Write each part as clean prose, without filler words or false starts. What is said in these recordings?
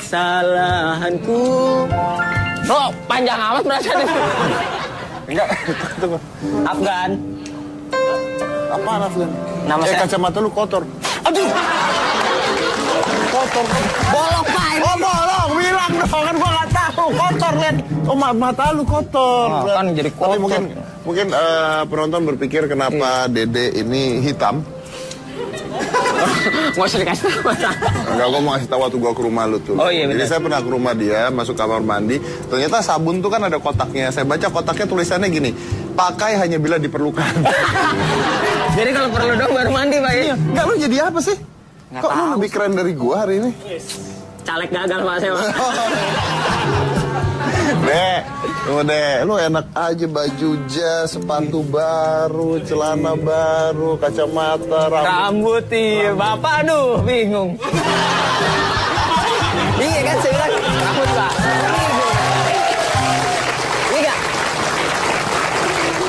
kesalahanku. Oh, panjang amat berasa nih. Enggak, tunggu. Afgan. Apaan Afgan? Nama saya... kacamata lu kotor. Aduh. Kotor. Bolong, Pak. Oh, bolong. Bilang dong, kan gua nggak tahu. Kotor, lihat. Oh, mata lu kotor. Oh, kan jadi kotor. Tapi mungkin penonton berpikir kenapa Dede ini hitam. Nggak usah dikasih tahu. Enggak, gue mau ngasih tahu waktu gue ke rumah lu tuh. Oh iya, benar. Jadi saya pernah ke rumah dia, masuk kamar mandi. Ternyata sabun tuh kan ada kotaknya. Saya baca kotaknya tulisannya gini, pakai hanya bila diperlukan. Jadi kalau perlu dong baru mandi, Pak. Iya. Enggak, lu jadi apa sih? Nggak Kok tahu. lu lebih keren dari gua hari ini? Caleg gagal, Pak, saya, Pak. Lu enak aja baju jas, sepatu baru, celana baru, kacamata, Rambut, iya. Bapak, aduh, bingung. Iya kan, saya bilang, rambut, Pak. Iya gak?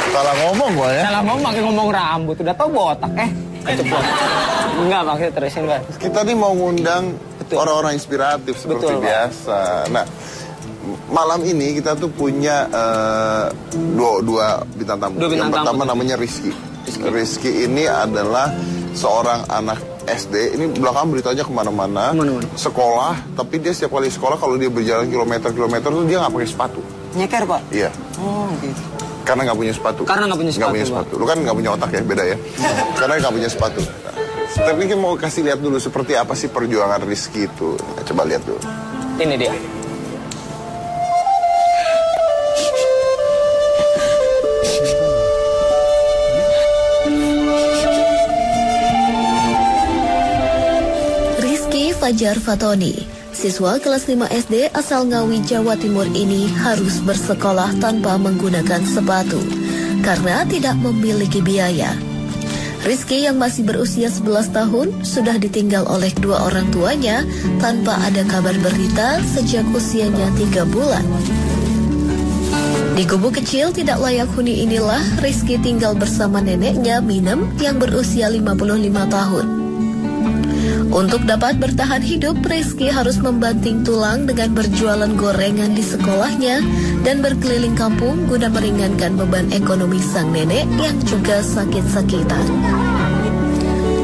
Salah ngomong gua ya. Salah ngomong, pakai ngomong rambut. Udah tau botak, kecepot. Enggak, maksudnya terusin, Pak. Kita nih mau ngundang orang-orang inspiratif seperti Betul, biasa. Nah, malam ini kita tuh punya dua bintang tamu. Yang pertama namanya Rizky. Rizky ini adalah seorang anak SD. Ini belakang beritanya kemana-mana. Sekolah, tapi dia setiap kali sekolah kalau dia berjalan kilometer-kilometer tuh dia nggak pakai sepatu. Nyeker, Pak? Iya. Oh, gitu. Karena nggak punya sepatu. Karena nggak punya sepatu. Nggak punya sepatu. Lu kan nggak punya otak ya, beda ya. Karena nggak punya sepatu. Tapi kita mau kasih lihat dulu seperti apa sih perjuangan Rizky itu. Coba lihat dulu. Ini dia. Rizky Fajar Fatoni, siswa kelas 5 SD asal Ngawi, Jawa Timur ini harus bersekolah tanpa menggunakan sepatu karena tidak memiliki biaya. Rizky yang masih berusia 11 tahun sudah ditinggal oleh dua orang tuanya tanpa ada kabar berita sejak usianya 3 bulan. Di gubuk kecil tidak layak huni inilah Rizky tinggal bersama neneknya Minem yang berusia 55 tahun. Untuk dapat bertahan hidup, Rizky harus membanting tulang dengan berjualan gorengan di sekolahnya dan berkeliling kampung guna meringankan beban ekonomi sang nenek yang juga sakit-sakitan.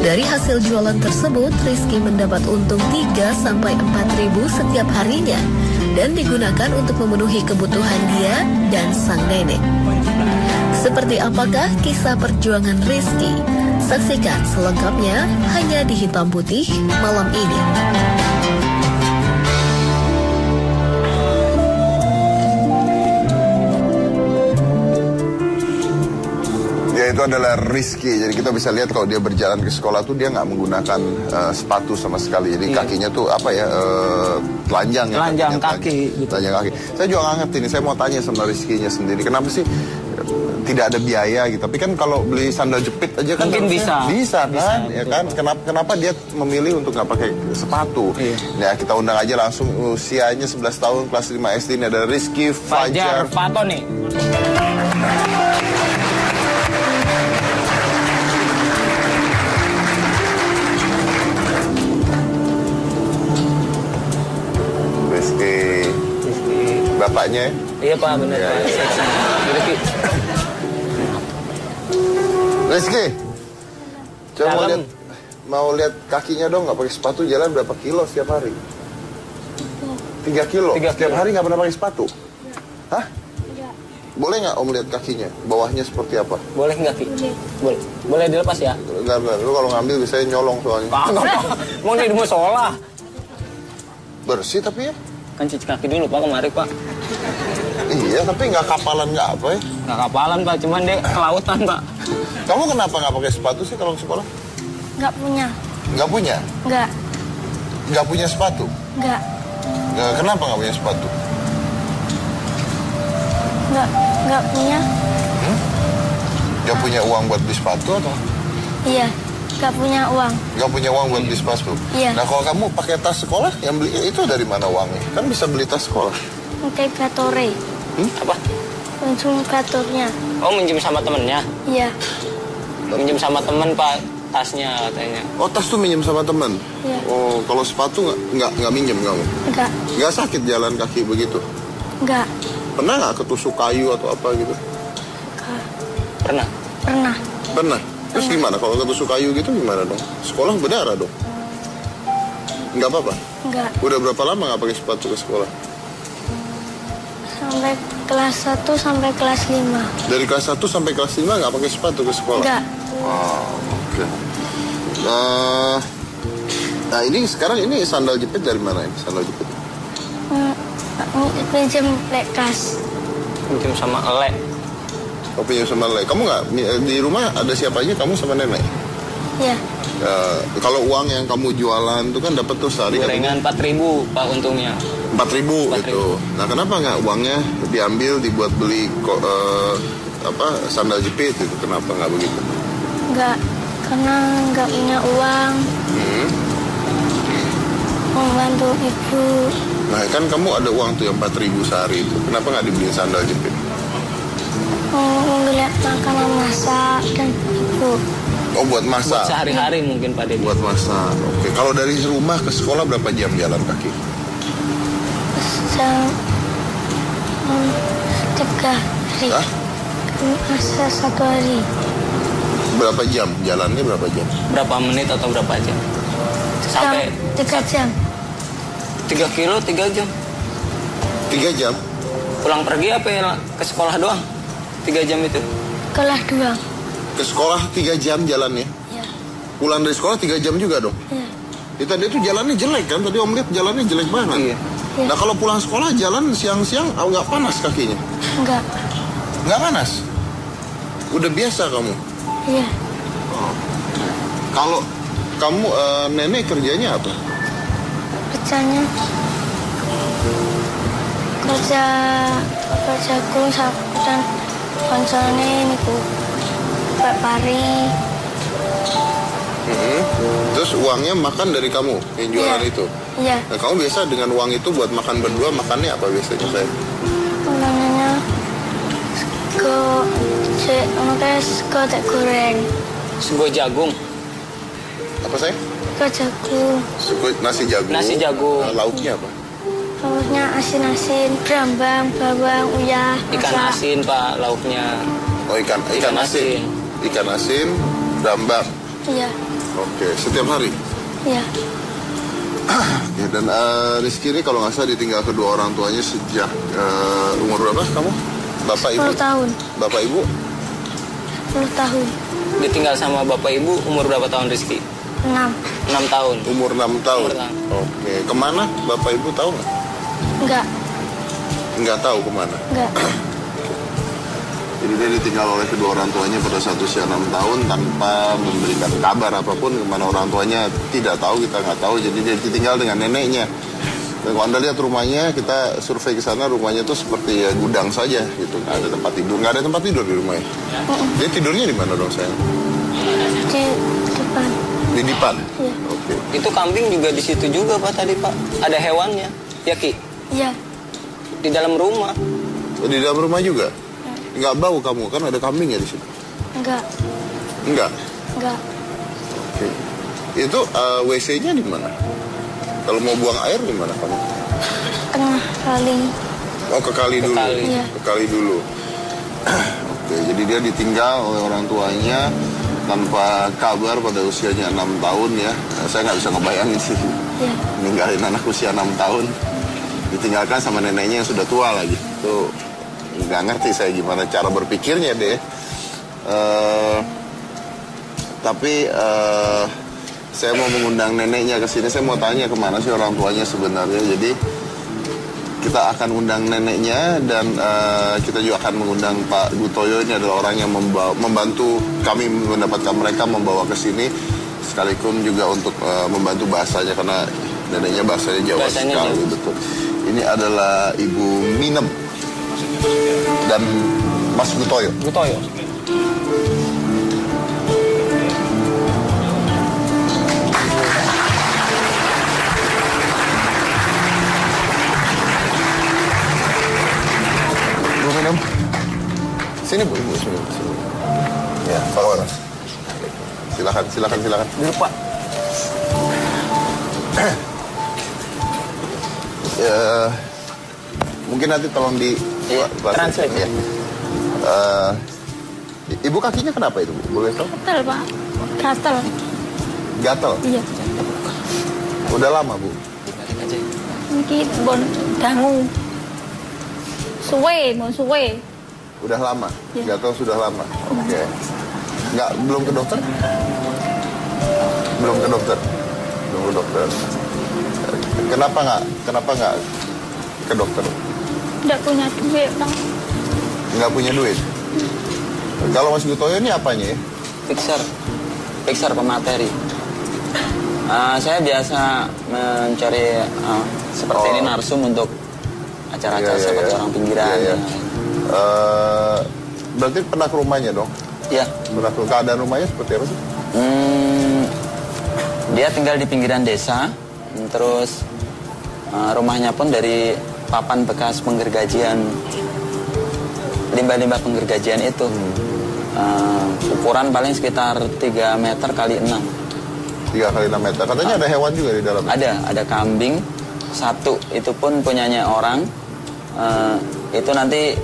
Dari hasil jualan tersebut, Rizky mendapat untung 3-4 ribu setiap harinya dan digunakan untuk memenuhi kebutuhan dia dan sang nenek. Seperti apakah kisah perjuangan Rizky? Saksikan selengkapnya hanya di Hitam Putih malam ini. Dia itu adalah Rizky. Jadi kita bisa lihat kalau dia berjalan ke sekolah tuh dia nggak menggunakan sepatu sama sekali. Jadi kakinya tuh apa ya, telanjang ya. Telanjang kaki. Telanjang kaki. Saya juga nggak ngerti nih. Saya mau tanya sama Rizky-nya sendiri. Kenapa sih tidak ada biaya gitu? Tapi kan kalau beli sandal jepit aja kan mungkin bisa kan, bisa, ya kan? Kenapa dia memilih untuk nggak pakai sepatu? Iya. Nah, kita undang aja langsung. Usianya 11 tahun, kelas 5 SD. Ini ada Rizky Fajar Fatoni. Rizky. Bapaknya? Iya, Pak, benar. Ya, ya. Rizky. Rizky, coba Dalam. mau lihat kakinya dong, nggak pakai sepatu, jalan berapa kilo setiap hari? 3 kilo. Setiap hari nggak pernah pakai sepatu? Hah? Boleh nggak Om lihat kakinya? Bawahnya seperti apa? Boleh nggak, Ki? Boleh. Boleh dilepas ya? Enggak, lu kalau ngambil biasanya nyolong soalnya. Kagak, Pak. Mau di musola. Bersih tapi ya? Kan cuci kaki dulu, Pak, kemarin, Pak. Iya, tapi nggak kapalan nggak apa ya? Nggak kapalan, Pak. Cuman dia kelautan, Pak. Kamu kenapa nggak pakai sepatu sih kalau ke sekolah? Nggak punya. Nggak punya? Nggak. Nggak punya sepatu? Nggak. Kenapa nggak punya sepatu? Nggak punya. Nggak punya uang buat beli sepatu atau? Iya. Nggak punya uang. Nggak punya uang buat beli sepatu? Iya. Nah, kalau kamu pakai tas sekolah, yang beli itu dari mana uangnya? Kan bisa beli tas sekolah. Integatore. Apa? Konsumatornya. Oh, minjem sama temennya? Iya. Minjem sama temen, Pak. tasnya katanya. Oh, tas tuh minjem sama teman? Iya. Oh, kalau sepatu nggak minjem kamu? Enggak. Nggak sakit jalan kaki begitu? Enggak. Pernah nggak ketusuk kayu atau apa gitu? Enggak. Pernah? Pernah. Pernah? Terus gimana? Kalau ketusuk kayu gitu gimana dong? Sekolah berdarah dong? Nggak apa-apa? Enggak. Udah berapa lama nggak pakai sepatu ke sekolah? Sampai kelas 1 sampai kelas 5. Dari kelas 1 sampai kelas 5 nggak pakai sepatu ke sekolah? Enggak. Oh, oke. Nah, ini sekarang ini sandal jepit dari mana ini? Sandal jepit? Pinjam lekas. Pinjam sama elek. Kau pinjam sama Le. Kamu nggak di rumah ada siapa aja? Kamu sama nenek? Iya. Kalau uang yang kamu jualan itu kan dapat tuh sehari Gorengan 4.000 Pak untungnya. 4.000 gitu. Nah, kenapa nggak uangnya diambil dibuat beli sandal jepit itu? Kenapa nggak begitu? Enggak. Karena enggak punya uang. Membantu ibu. Nah, kan kamu ada uang tuh yang 4.000 sehari itu. Kenapa nggak dibeliin sandal jepit? Melihat makanan masak dan ibu. Oh, buat masak. Buat sehari-hari mungkin Pak Dedi. Buat masak. Oke. Kalau dari rumah ke sekolah berapa jam jalan kaki? Jam 3 hari. Hah? Masa 1 hari. Berapa jam? Jalannya berapa jam? Berapa menit atau berapa jam? Sampai 3 jam. 3 kilo 3 jam. 3 jam? Pulang pergi apa ya ke sekolah doang? 3 jam itu. Kelas 2. Ke sekolah 3 jam jalannya? Iya. Pulang dari sekolah 3 jam juga dong? Iya. Tadi itu jalannya jelek kan? Tadi Om lihat jalannya jelek banget. Iya. Iya. Nah, kalau pulang sekolah jalan siang-siang nggak panas kakinya? Enggak. Nggak panas? Udah biasa kamu? Iya. Kalau kamu nenek kerjanya apa? Kerjanya kerja gung dan konsolnya ini bu pari. Terus uangnya makan dari kamu yang jualan Iya. itu? Iya. Nah, kamu biasa dengan uang itu buat makan berdua, makannya apa biasanya saya? Namanya ke goreng. Sego jagung. Apa saya? Ke jagung. Nasi jagung. Nasi jagung. Nah, lauknya apa? Lauknya asin-asin, brambang, bawang, uyah, Ikan masak. asin Pak lauknya. Oh, ikan asin. Ikan asin, brambang. Iya. Oke, setiap hari. Iya. Ya, dan Rizky ini kalau nggak salah ditinggal kedua orang tuanya sejak umur berapa kamu? Bapak ibu? 10 tahun. Bapak ibu? 10 tahun. Ditinggal sama bapak ibu umur berapa tahun Rizky? 6. 6 tahun. Umur 6 tahun. Umur 6. Oke, kemana Bapak ibu tahu nggak? Enggak. Nggak tahu kemana. Enggak. Jadi dia ditinggal oleh kedua orang tuanya pada saat usia 6 tahun tanpa memberikan kabar apapun kemana orang tuanya tidak tahu, kita nggak tahu. Jadi dia ditinggal dengan neneknya. Dan kalau Anda lihat rumahnya, kita survei ke sana, rumahnya tuh seperti ya, gudang saja gitu, nggak ada tempat tidur, nggak ada tempat tidur di rumahnya. Dia tidurnya di mana dong sayang? Di depan. Di depan. Iya. Oke. Itu kambing juga di situ juga Pak tadi Pak. Ada hewannya. Ya Ki? Iya. Di dalam rumah. Di dalam rumah juga? Nggak bau kamu, kan ada kambing ya di situ? Enggak. Enggak. Enggak. Oke. Itu WC-nya di mana? Kalau mau buang air di mana kamu? Tengah kali. Oh, ke kali dulu. kali. Iya. Ke kali dulu. Oke, jadi dia ditinggal oleh orang tuanya tanpa kabar pada usianya 6 tahun ya. Nah, saya nggak bisa ngebayangin sih. Iya. Ninggalin anak usia 6 tahun. Ditinggalkan sama neneknya yang sudah tua lagi. Tuh nggak ngerti saya gimana cara berpikirnya deh. Tapi saya mau mengundang neneknya ke sini. Saya mau tanya kemana sih orang tuanya sebenarnya. Jadi kita akan undang neneknya dan kita juga akan mengundang Pak Gutoyo. Ini adalah orang yang membantu kami mendapatkan mereka, membawa ke sini sekalipun juga untuk membantu bahasanya karena neneknya bahasanya Jawa sekali. Betul. Ini adalah Ibu Minem dan Mas Gutoyo. Gutoyo. Bu Minem. Sini Bu, Ibu, sini. Ya, Pak Waras. Silakan. Dulu Pak. Mungkin nanti tolong di translate ya. Ibu kakinya kenapa itu, Bu? Boleh tahu? Gatel, Pak. Gatel. Gatel? Iya. Udah lama, Bu? Ini bon dangu. Suwe. Udah lama? Iya. Gatel sudah lama? Oke. Belum ke dokter? Belum ke dokter. Kenapa nggak ke dokter? Nggak punya duit, Pak. Nggak punya duit? Kalau Mas Gutoyo ini apanya ya? Fixer pemateri. Saya biasa mencari seperti ini narsum untuk acara-acara seperti orang pinggiran. Iya. Berarti pernah ke rumahnya dong? Iya. Pernah ke keadaan rumahnya seperti apa sih? Dia tinggal di pinggiran desa, terus rumahnya pun dari papan bekas penggergajian, limbah-limbah penggergajian itu. Ukuran paling sekitar 3 meter kali 6. 3 kali 6 meter. Katanya ada hewan juga di dalam. Ada kambing satu, itu pun punyanya orang. Itu nanti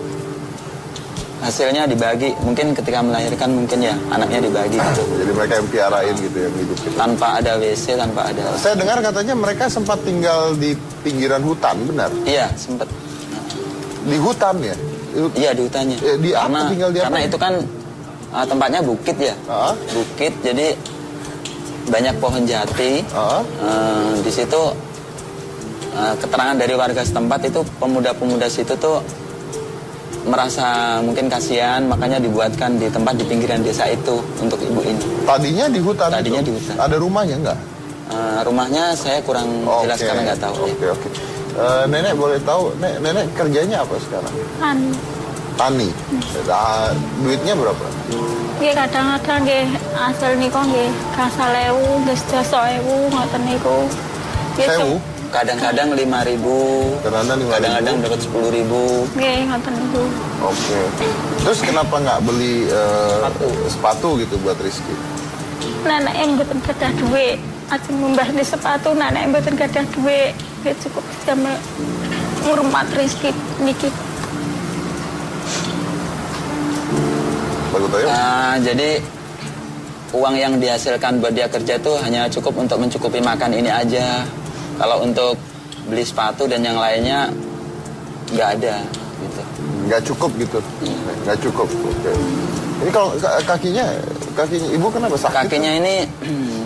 hasilnya dibagi, mungkin ketika melahirkan mungkin ya anaknya dibagi gitu. Jadi mereka yang piarain gitu, yang hidupin. Tanpa ada WC, tanpa ada. Saya dengar katanya mereka sempat tinggal di pinggiran hutan, benar? Iya, sempat. Di hutan ya? Iya, di hutannya. Di apa? Tinggal di apa? Karena itu kan tempatnya bukit ya. Bukit, jadi banyak pohon jati. Di situ keterangan dari warga setempat itu pemuda-pemuda situ tuh merasa mungkin kasihan, makanya dibuatkan di tempat di pinggiran desa itu untuk ibu ini. Tadinya di hutan. Tadinya itu? Di hutan. Ada rumahnya nggak? Rumahnya saya kurang jelas karena nggak tahu. Oke. Nenek boleh tahu, nenek kerjanya apa sekarang? Tani. Duitnya berapa? Nggih kadang-kadang nggih asal niku nggih gasal 1.000, nggih 1.000 ngoten niku. Sewu? Kadang-kadang 5.000, kadang-kadang dapat 10.000. Nggih ngoten niku. Oke. Terus kenapa nggak beli sepatu gitu buat Rizky? Nenek yang mboten gadah duit. Ajeng membahni sepatu nenek mboten gadah duit. Nggih cukup sampe ngurmat Rizky niki. Jadi uang yang dihasilkan buat dia kerja tuh hanya cukup untuk mencukupi makan ini aja. Kalau untuk beli sepatu dan yang lainnya nggak ada gitu. Nggak cukup gitu? Nggak cukup, oke. Ini kalau kakinya ibu kenapa sakit? Kakinya ini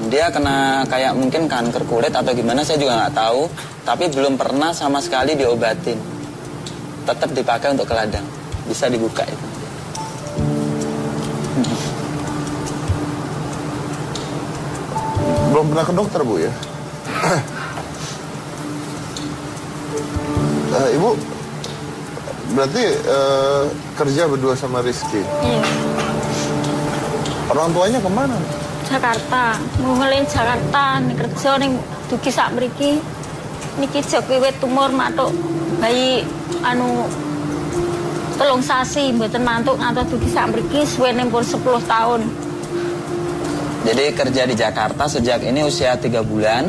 dia kena kayak mungkin kanker kulit atau gimana, saya juga nggak tahu. Tapi belum pernah sama sekali diobatin. Tetap dipakai untuk ke ladang. Bisa dibuka itu. Belum pernah ke dokter, Bu ya? Ibu berarti kerja berdua sama Rizky? Iya. Orang tuanya kemana? Jakarta, ngungelin Jakarta, nih kerja nih dugi sak mriki. Niki jek wiwit tumor matuk bayi telung sasi mboten mantuk ngantos dugi sak mriki suwene pun 10 tahun. Jadi kerja di Jakarta sejak ini usia 3 bulan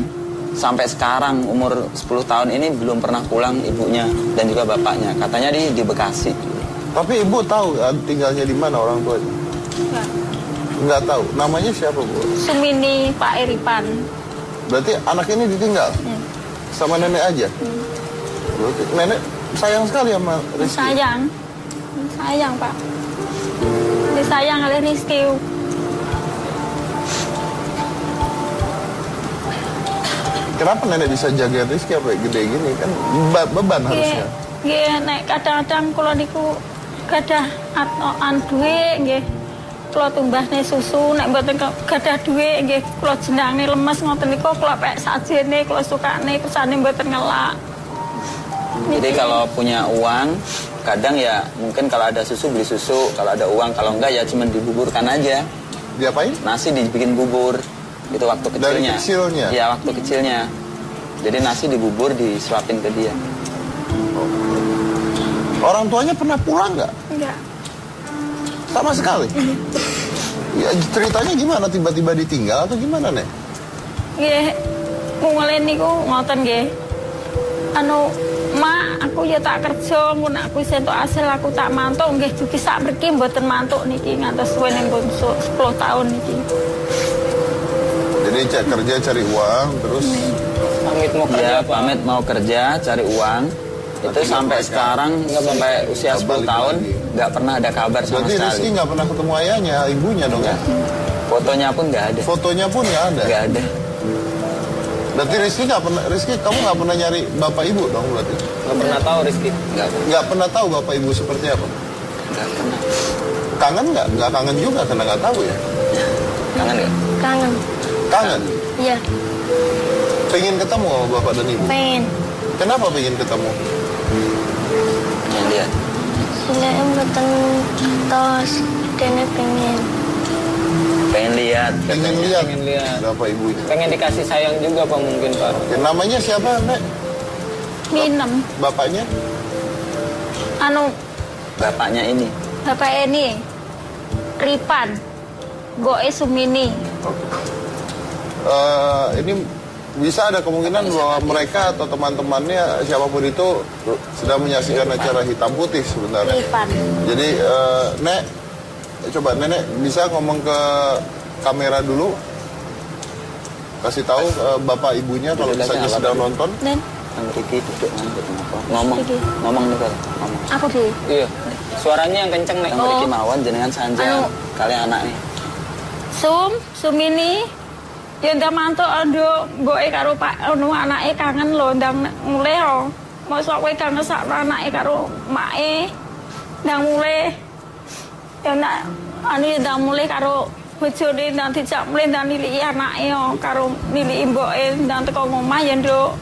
sampai sekarang umur 10 tahun ini belum pernah pulang ibunya dan juga bapaknya. Katanya di Bekasi. Tapi ibu tahu tinggalnya di mana orang tuanya? Enggak. Nggak tahu. Namanya siapa, Bu? Sumini Pak Eripan. Berarti anak ini ditinggal? Sama nenek aja? Berarti nenek sayang sekali sama Rizky? Sayang Pak. Disayang oleh Rizky. Kenapa nenek bisa jaga Rizky apa gede gini? Kan beban harusnya. Nggih, nek kadang-kadang kula niku gadah duwe nggih. Kula tumbahne susu, nek mboten gadah duwe nggih kula jenangne lemes ngoten niku kula pek sajene kula sukane kersane mboten ngelak. Jadi kalau punya uang, kadang ya mungkin kalau ada susu beli susu, kalau ada uang, kalau enggak ya cuma dibuburkan aja. Diapain? Nasi dibikin bubur. Itu waktu kecilnya. Dari kecilnya? Iya, waktu kecilnya. Jadi nasi dibubur disuapin ke dia. Orang tuanya pernah pulang nggak? Enggak. Sama sekali? Ya, ceritanya gimana? Tiba-tiba ditinggal atau gimana, Nek? Nggih, mulai niku ngoten nggih. Anu, Mak, aku ya tak kerja, mun aku sentuk hasil aku tak mantuk nggih dugi sak mriki mboten mantuk niki ngantos suwene pun 10 tahun niki. Jadi kerja cari uang terus Pamit mau kerja apa? Pamit mau kerja cari uang. Itu sampai sekarang sampai usia 10 tahun nggak pernah ada kabar sama berarti sekali. Rizky nggak pernah ketemu ayahnya, ibunya dong ya? Fotonya pun nggak ada. Fotonya pun nggak ada? Nggak ada. Berarti Rizky kamu nggak pernah nyari bapak ibu dong berarti? Nggak pernah tahu Rizky. Nggak pernah tahu bapak ibu seperti apa? Nggak pernah. Kangen nggak? Nggak kangen juga karena nggak tahu ya? Kangen nggak? Kangen. Kangen? Iya, Pengen ketemu sama bapak dan ibu? pengen. Kenapa pengen ketemu? Yang lihat. Sila mboten tos dene pengen. Pengen lihat. Pengen lihat bapak ibunya. Pengen dikasih sayang juga Pak mungkin Pak. Ya, namanya siapa, Nek? Minem. Bapaknya? Anu, Bapaknya ini. bapak ini Ripan. Goe Sumini. Ini bisa ada kemungkinan bahwa mereka atau teman-temannya siapapun itu sedang menyaksikan acara hitam putih sebenarnya. Ripan. Jadi Nek, coba Nenek bisa ngomong ke kamera dulu, kasih tahu bapak ibunya kalau misalnya sedang nonton. Dan Yang Riki duduk ngantuk kenapa? Ngomong. Riki. Ngomong nih Bel. Ngomong. aku di Iya. Suaranya yang kenceng nih. Yang Riki mawon jenengan sanja Anu. kali anaknya. Sumini. Ya ndak mantuk ando mboke karo Pak anu anake kangen lho ndang mulai lho. Mosok kowe kangen sak anake karo make. Ndang mulai. Ya nak anu ndang mulai karo bojone ndang dijak mulai ndang niliki anake yo karo niliki mboke ndang teko ngomah ya nduk.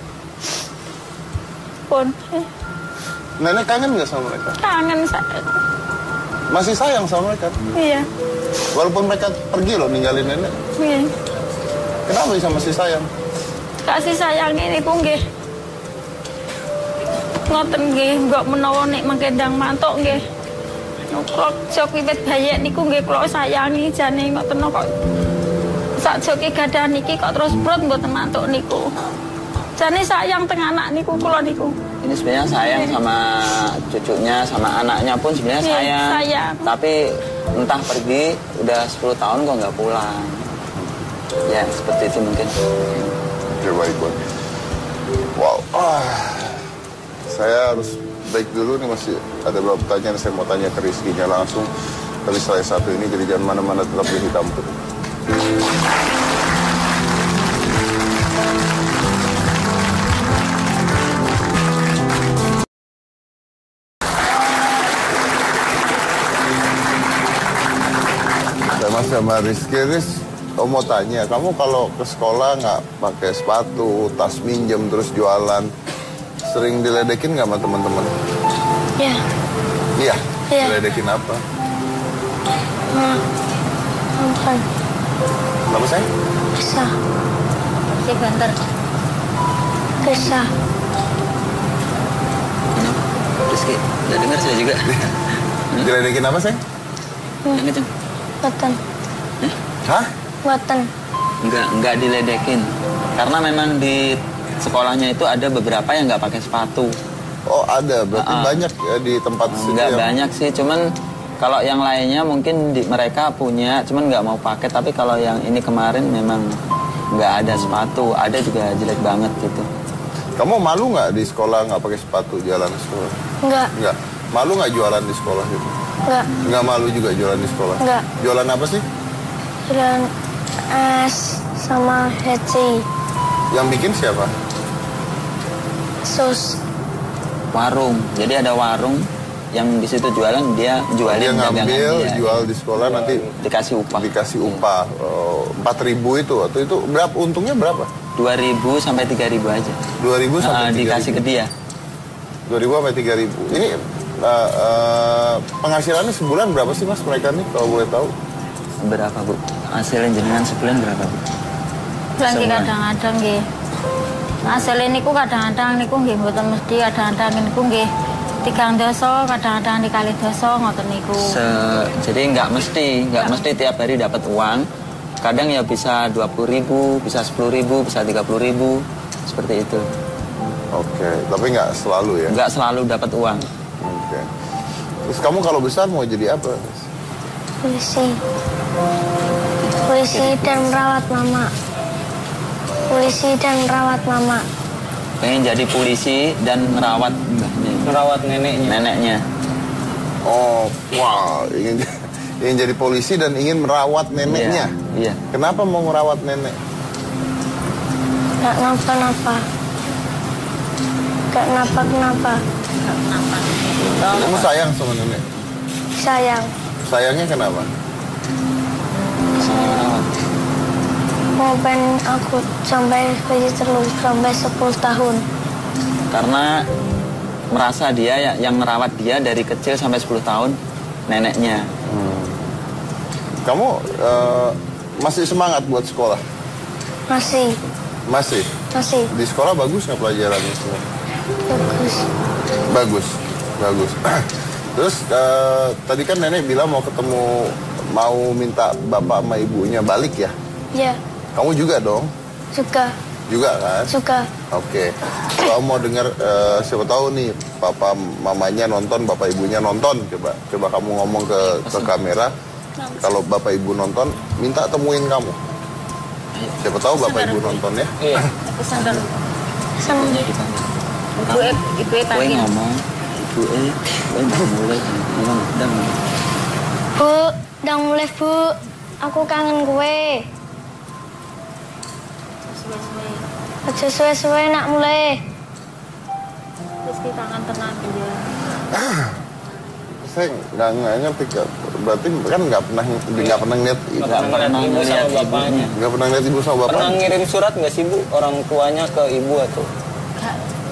Pun Nenek kangen nggak sama mereka? kangen Masih sayang sama mereka? iya. Walaupun mereka pergi loh ninggalin nenek. Iya. Kenapa bisa masih sayang? Kasih sayang ini ku nggih. Ngoten nggih, mbok menawa nek mangke ndang mantuk nggih. Kula jok wiwit bayek niku nggih kula sayangi jane ngoten kok. Sak joke gadah niki kok terus prut mboten mantuk niku. Jane sayang teng anak niku kula niku. Ini sebenarnya sayang sama cucunya, sama anaknya pun sebenarnya Iya, sayang. sayang. Tapi entah pergi udah 10 tahun kok nggak pulang. Ya seperti itu mungkin. Oke, baik, Bang. Wow. Saya harus break dulu nih, masih ada beberapa pertanyaan yang saya mau tanya ke Rizky-nya langsung. Tapi setelah satu ini, jadi jangan mana-mana, tetap di Hitam Putih. Saya masih sama Rizky. Mau tanya, kamu kalau ke sekolah nggak pakai sepatu, tas minjem, terus jualan, sering diledekin nggak sama teman-teman? Ya. Iya. Iya. Diledekin apa? Ampun. Kenapa saya? Bisa. Si banter. Bisa. Rizky, udah dengar saya juga. Diledekin apa saya? Yang kenceng. Boten. Hah? Boten. Enggak diledekin. Karena memang di sekolahnya itu ada beberapa yang nggak pakai sepatu. Oh ada, berarti banyak ya di tempat situ Nggak yang... banyak sih, cuman kalau yang lainnya mungkin mereka punya, cuman nggak mau pakai. Tapi kalau yang ini kemarin memang nggak ada sepatu, ada juga jelek banget gitu. Kamu malu nggak di sekolah nggak pakai sepatu jalan ke sekolah? Enggak. Nggak. Malu nggak jualan di sekolah gitu? Enggak. Nggak malu juga jualan di sekolah? Nggak. Jualan apa sih? Jualan es sama heci. Yang bikin siapa? Sus. Warung, jadi ada warung yang di situ jualan, dia jualin Dia dagangan ngambil, dia. jual di sekolah, nanti Dikasih upah. dikasih upah. 4.000 itu, atau itu berapa? Untungnya berapa? 2.000 sampai 3.000 aja. 2.000 sampai 3.000. Dikasih ke dia. 2.000 sampai 3.000. Ini penghasilannya sebulan berapa sih mas mereka nih kalau boleh tahu? Berapa Bu? Hasilnya jenengan sebulan berapa Bu? Lagi Sebulan. kadang-kadang nggih. Asale niku kadang-kadang niku nggih mboten mesti kadang-kadang niku nggih 3 doso, kadang-kadang dikali doso ngoten niku. Jadi nggak mesti tiap hari dapat uang. Kadang ya bisa 20.000, bisa 10.000, bisa 30.000, seperti itu. Oke, tapi nggak selalu ya? Nggak selalu dapat uang. Oke. Terus kamu kalau besar mau jadi apa? Polisi. Polisi dan merawat mama. Polisi dan merawat mama. Pengen jadi polisi dan merawat mbahnya. Merawat Neneknya. Oh, wow. Ingin jadi polisi dan ingin merawat neneknya. Iya. Kenapa mau merawat nenek? Gak kenapa-napa. Gak kenapa-kenapa. Kamu sayang sama nenek? Sayang. Sayangnya kenapa? Mau pengen aku sampai terus sampai 10 tahun. Karena merasa dia yang merawat dia dari kecil sampai 10 tahun, neneknya. Kamu masih semangat buat sekolah? Masih. Masih? Masih. Di sekolah bagus nggak pelajarannya semua? Bagus. Bagus, bagus. Terus tadi kan nenek bilang mau minta bapak sama ibunya balik ya? Ya. Kamu juga dong? Suka. Juga kan? Suka. Oke. Kalau mau dengar siapa tahu nih papa mamanya nonton, bapak ibunya nonton, coba kamu ngomong ke kamera. Kalau bapak ibu nonton, minta temuin kamu. Siapa tahu bapak ibu nonton ya? Iya. Pesan dulu. Ibu panggil. Ngomong. Ibu udah mulai. Bu, udah mulai bu. Aku kangen gue. Aja suwe-suwe nak mulai. Terus kita akan tenang dia. Saya nggak ngerti, berarti kan nggak pernah lihat ibu. Nggak pernah ibu sama bapaknya. Nggak pernah lihat ibu sama bapak. Pernah ngirim surat nggak sih Bu orang tuanya ke ibu atau?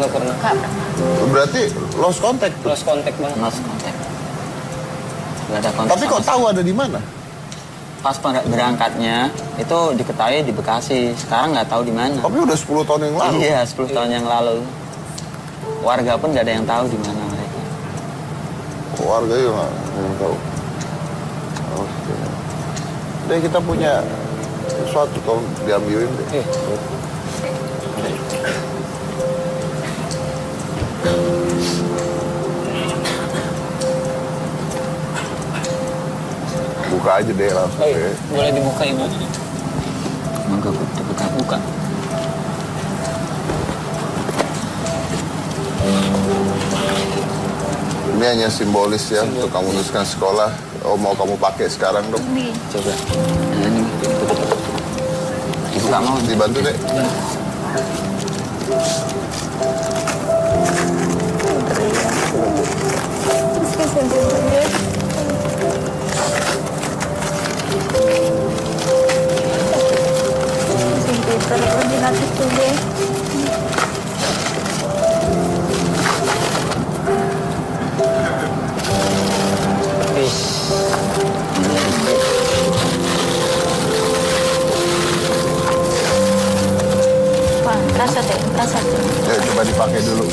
Nggak pernah. Berarti lost contact tuh. Lost contact banget. Lost contact. Nggak ada kontak. Tapi kok tahu ada di mana? Pas berangkatnya itu diketahui di Bekasi. Sekarang nggak tahu di mana. Tapi udah 10 tahun yang lalu. Iya, 10 tahun yang lalu. Warga pun nggak ada yang tahu di mana mereka. Warga juga nggak tahu. Oke. Deh kita punya sesuatu, tolong diambilin deh. Buka aja deh langsung deh. Boleh dibuka Ibu? Mangga buka. Ini hanya simbolis ya untuk kamu meneruskan sekolah. Oh mau kamu pakai sekarang dong? Coba. Ini. Ibu nggak mau dibantu deh. Rasa deh. Ya coba dipakai dulu.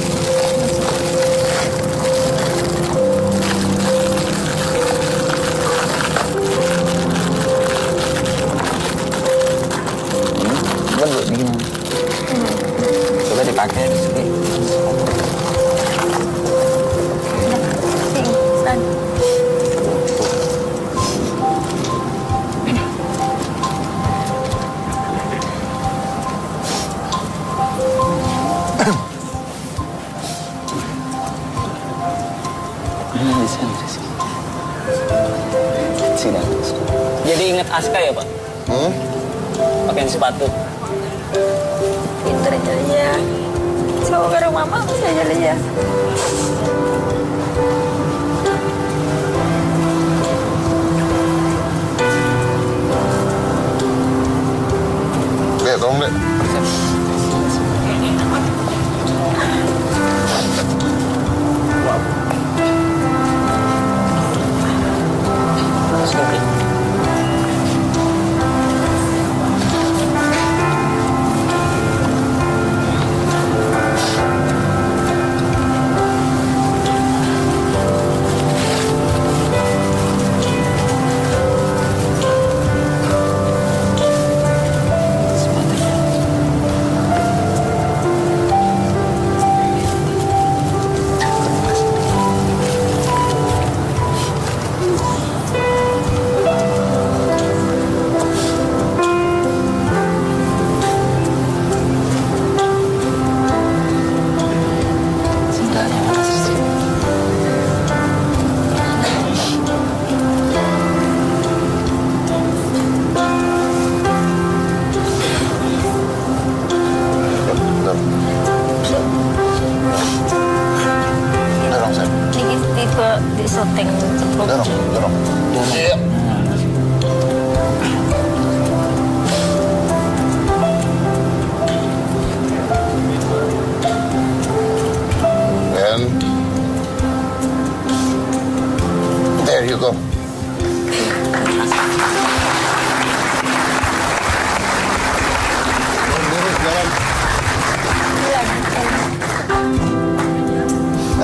Lembut nih gimana? Coba dipakai Rizky. Jadi ingat Aska ya Pak? Pakai sepatu. Pinter aja. Coba ke rumah mama saya jadi ya. Dek, tolong dek.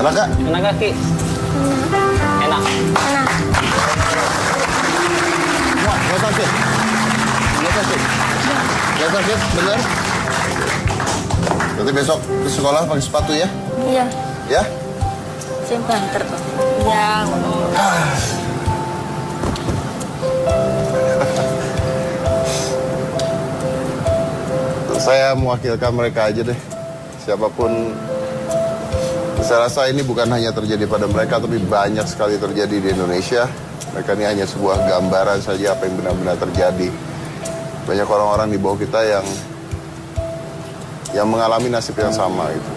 Enak gak? Enak gak, Ki? Enak. Wah, gak sakit? Gak sakit? Gak sakit, bener? Berarti besok ke sekolah pakai sepatu ya? Iya. Ya? Saya banter kok. Ya. Saya mewakilkan mereka aja deh. Siapapun, saya rasa ini bukan hanya terjadi pada mereka, tapi banyak sekali terjadi di Indonesia. Mereka ini hanya sebuah gambaran saja apa yang benar-benar terjadi. Banyak orang-orang di bawah kita yang mengalami nasib yang sama gitu.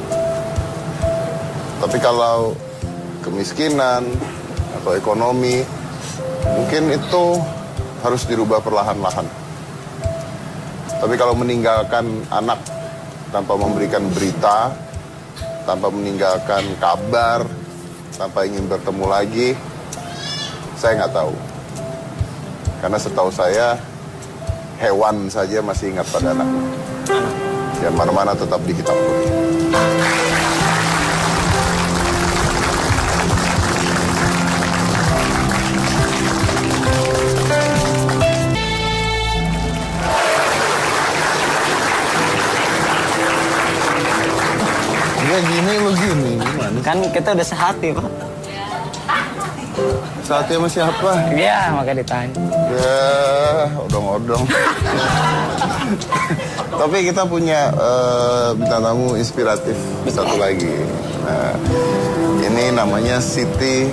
Tapi kalau kemiskinan atau ekonomi, mungkin itu harus dirubah perlahan-lahan. Tapi kalau meninggalkan anak tanpa memberikan berita, tanpa meninggalkan kabar, tanpa ingin bertemu lagi, saya nggak tahu. Karena setahu saya, hewan saja masih ingat pada anaknya. Ya mana-mana tetap dihitam putih. Ya gini begini, gimana? Kan kita udah sehati, Pak. Saatnya sama siapa? Iya, maka ditanya. Ya, odong-odong. Tapi kita punya bintang tamu inspiratif satu lagi. Nah, ini namanya Siti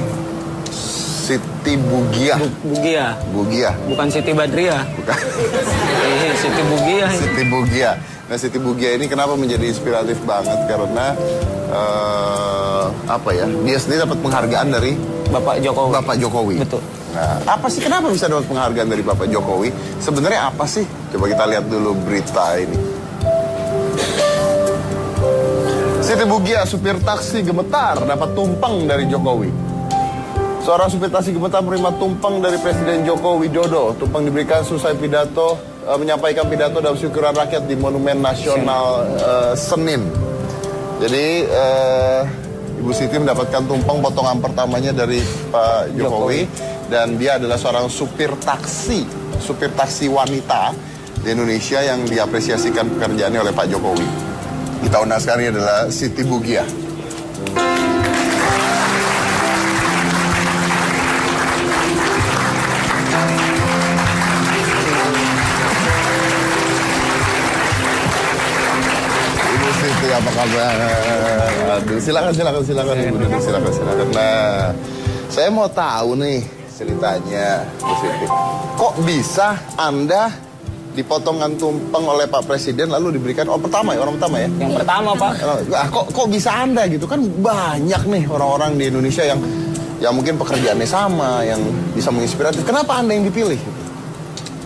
Bugia. Bugia. Bugia. Bukan Siti Badriah. Bukan. Siti Bugia. Siti Bugia. Nah, Siti Bugia ini kenapa menjadi inspiratif banget? Karena apa ya? Dia sendiri dapat penghargaan dari Bapak Jokowi. Bapak Jokowi. Betul. Nah, apa sih kenapa bisa dapat penghargaan dari Bapak Jokowi? Sebenarnya apa sih? Coba kita lihat dulu berita ini. Siti Bugia, supir taksi gemetar dapat tumpeng dari Jokowi. Seorang supir taksi gemetar menerima tumpeng dari Presiden Joko Widodo. Tumpeng diberikan selesai pidato, menyampaikan pidato dalam syukuran rakyat di Monumen Nasional Senin. Jadi Ibu Siti mendapatkan tumpeng potongan pertamanya dari Pak Jokowi. Dan dia adalah seorang supir taksi wanita di Indonesia yang diapresiasikan pekerjaannya oleh Pak Jokowi. Kita undang sekarang adalah Siti Bugia. Ibu Siti, apa kabar? Aduh, silakan Ibu Duduk, silakan. Nah, saya mau tahu nih ceritanya, Bu Siti. Kok bisa Anda dipotongkan tumpeng oleh Pak Presiden lalu diberikan orang pertama ya? Yang pertama, Pak. Nah, kok bisa Anda gitu? Kan banyak nih orang-orang di Indonesia yang mungkin pekerjaannya sama, yang bisa menginspiratif. Kenapa Anda yang dipilih?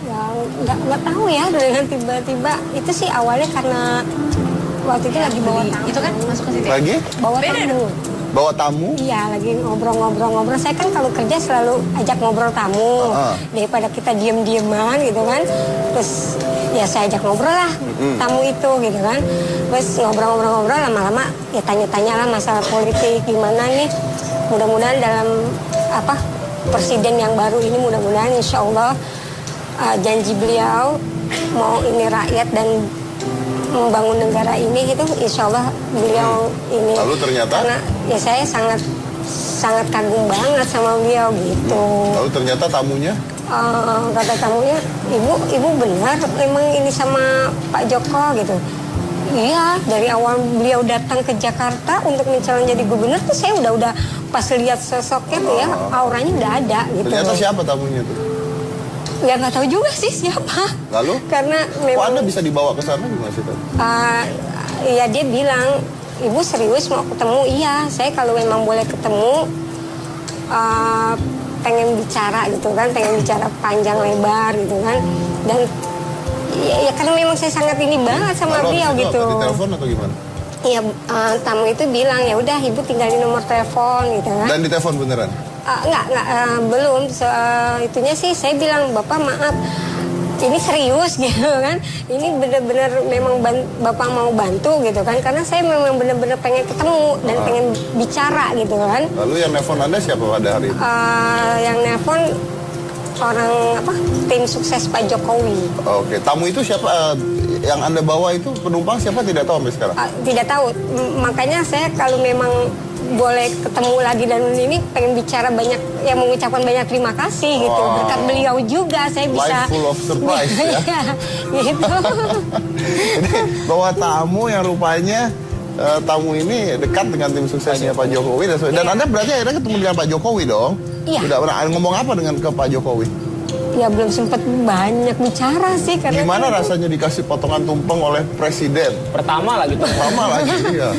Ya nggak tahu ya, dengan tiba-tiba itu sih awalnya karena waktu itu lagi bawa tamu. Itu kan masuk ke situ. Lagi? Bawa tamu. Bawa tamu? Iya, lagi ngobrol-ngobrol. Saya kan kalau kerja selalu ajak ngobrol tamu. Daripada kita diem-dieman gitu kan. Terus ya saya ajak ngobrol lah tamu itu gitu kan. Terus ngobrol-ngobrol lama-lama ya tanya-tanya lah masalah politik gimana nih. Mudah-mudahan dalam presiden yang baru ini mudah-mudahan insya Allah janji beliau mau ini rakyat dan membangun negara ini gitu, insya Allah beliau ini. Lalu ternyata? Karena ya saya sangat kagum banget sama beliau gitu. Lalu ternyata tamunya? Kata tamunya, ibu benar emang ini sama Pak Joko gitu. Iya, dari awal beliau datang ke Jakarta untuk mencalon jadi gubernur tuh saya udah pas lihat sosoknya tuh ya auranya udah ada gitu. Ternyata siapa tamunya tuh? Ya nggak tahu juga sih siapa. Lalu? Karena memang. Kok Anda bisa dibawa ke sana gimana sih tadi? Ya dia bilang, ibu serius mau ketemu? Iya, saya kalau memang boleh ketemu, pengen bicara gitu kan, pengen bicara panjang lebar gitu kan. Dan ya karena memang saya sangat ini banget sama beliau gitu. Di telepon atau gimana? Iya, tamu itu bilang ya udah ibu tinggalin nomor telepon gitu kan. Dan di telepon beneran? Enggak, belum. Itunya sih saya bilang, Bapak maaf, ini serius gitu kan, ini bener-bener memang Bapak mau bantu gitu kan, karena saya memang bener-bener pengen ketemu dan pengen bicara gitu kan. Lalu yang nelfon Anda siapa pada hari itu? Yang nelfon orang tim sukses Pak Jokowi. Oke, tamu itu siapa? Yang Anda bawa itu penumpang siapa tidak tahu sampai sekarang? Tidak tahu, makanya saya kalau memang boleh ketemu lagi dan ini pengen bicara banyak, yang mengucapkan banyak terima kasih gitu. Berkat beliau juga saya bisa. Life full of surprise ya. Gitu. Jadi bawa tamu yang rupanya tamu ini dekat dengan tim suksesnya Pak Jokowi dan Anda berarti akhirnya ketemu dengan Pak Jokowi dong? Iya. Udah pernah ngomong apa dengan ke Pak Jokowi? Ya belum sempat banyak bicara sih karena. Gimana rasanya dikasih potongan tumpeng oleh presiden? Pertama lagi. Iya.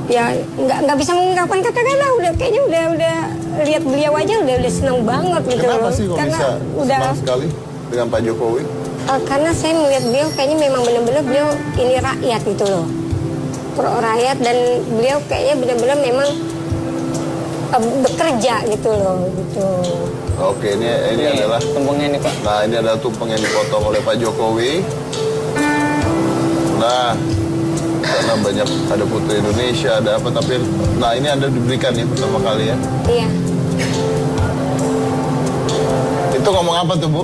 Ya nggak bisa mengungkapkan kata-kata, udah kayaknya udah lihat beliau aja udah senang banget gitu. Kenapa sih kok karena bisa udah senang sekali dengan Pak Jokowi? Karena saya melihat beliau kayaknya memang benar-benar beliau ini rakyat gitu loh, pro rakyat, dan beliau kayaknya benar-benar memang bekerja gitu loh gitu. Oke, ini adalah tumpengnya ini Pak. Nah, ini adalah tumpeng yang dipotong oleh Pak Jokowi. Nah, karena banyak ada foto Indonesia, ada apa, tapi nah ini Anda diberikan ya pertama kali ya. Iya. Itu ngomong apa tuh Bu?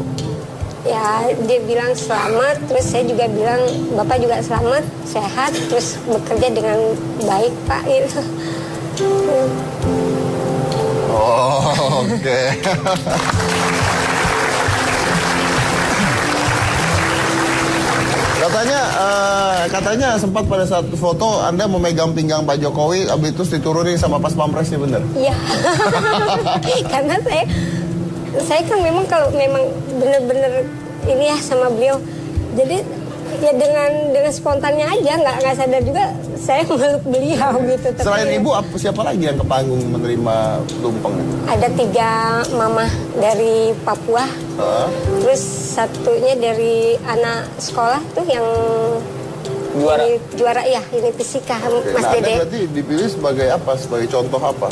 Ya dia bilang selamat, terus saya juga bilang Bapak juga selamat, sehat, terus bekerja dengan baik Pak gitu. Oh, oke. Katanya sempat pada saat foto Anda memegang pinggang Pak Jokowi, habis itu diturunin sama pas pampresnya, bener? Iya. Karena saya kan memang kalau memang bener-bener ini ya sama beliau, jadi ya dengan spontannya aja, nggak sadar juga saya meluk beliau gitu. Tapi selain Ibu, siapa lagi yang ke panggung menerima tumpeng? Ada 3 mama dari Papua, terus satunya dari anak sekolah tuh yang juara ya, ini fisika. Mas Nah, Dede. Anda berarti dipilih sebagai apa? Sebagai contoh apa?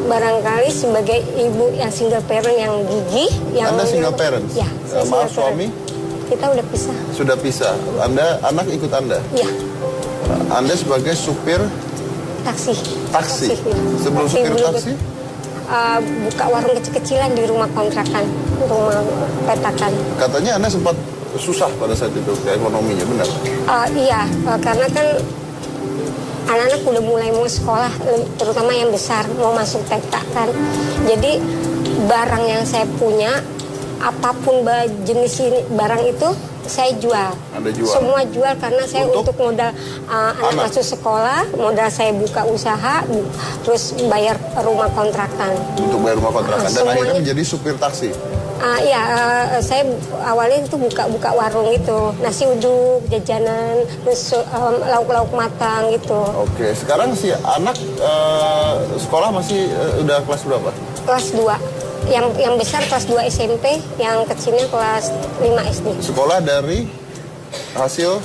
Barangkali sebagai ibu yang single parent yang gigih. Anda single parents? Ya, saya maaf, single suami? Kita udah pisah. Sudah pisah. Anak ikut Anda? Iya. Anda sebagai supir Taksi. taksi. Ya. Sebelum supir taksi? Buka warung kecil-kecilan di rumah kontrakan, rumah petakan. Katanya Anda sempat susah pada saat itu ekonominya, benar? Iya, karena kan anak-anak udah mulai mau sekolah, terutama yang besar mau masuk TK kan. Jadi barang yang saya punya, apapun jenis ini, barang itu saya jual. Anda jual? Semua jual karena saya untuk modal anak masuk sekolah, modal saya buka usaha, terus bayar rumah kontrakan. Untuk bayar rumah kontrakan. Dan akhirnya menjadi supir taksi? Iya, saya awalnya itu buka warung itu, nasi uduk, jajanan, terus lauk-lauk matang gitu. Oke, sekarang si anak sekolah masih udah kelas berapa? Kelas 2. Yang besar kelas 2 SMP, yang kecilnya kelas 5 SD. Sekolah dari hasil?